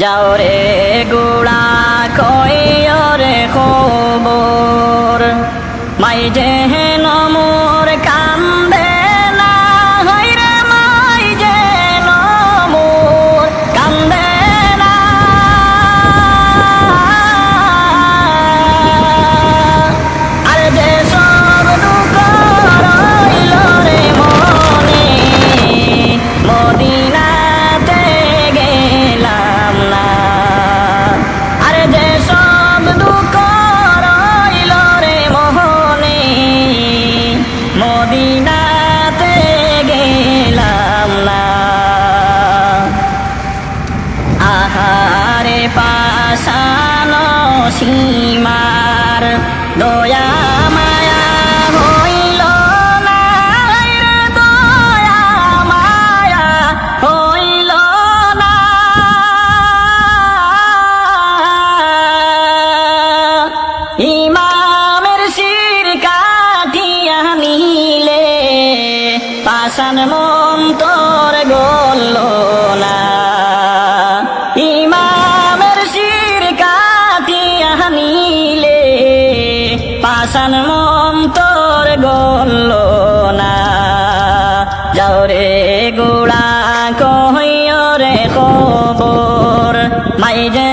যাও রে গোড়া কইও রে খবর মাই যে নমর কান্দে না হইরে মাই যে নমর কান্দে না আর যে সব দুঃখ রইল রে মনে মদিনাতে গেলাম না আর যে সব দুঃখ রইল রে মোহনে মদিনাতে গেলাম না আহারে পাশানো সীমার দয়া মায়া হইল না রে দয়া মায়া হইল না ইমামের শির কাটিয়া নিলে পাষাণ মন তোর গল না ইমামের শির কাটিয়া নিলে পাষাণ মন তোর গল না যাও রে গোড়া কইও রে খবর মাই যে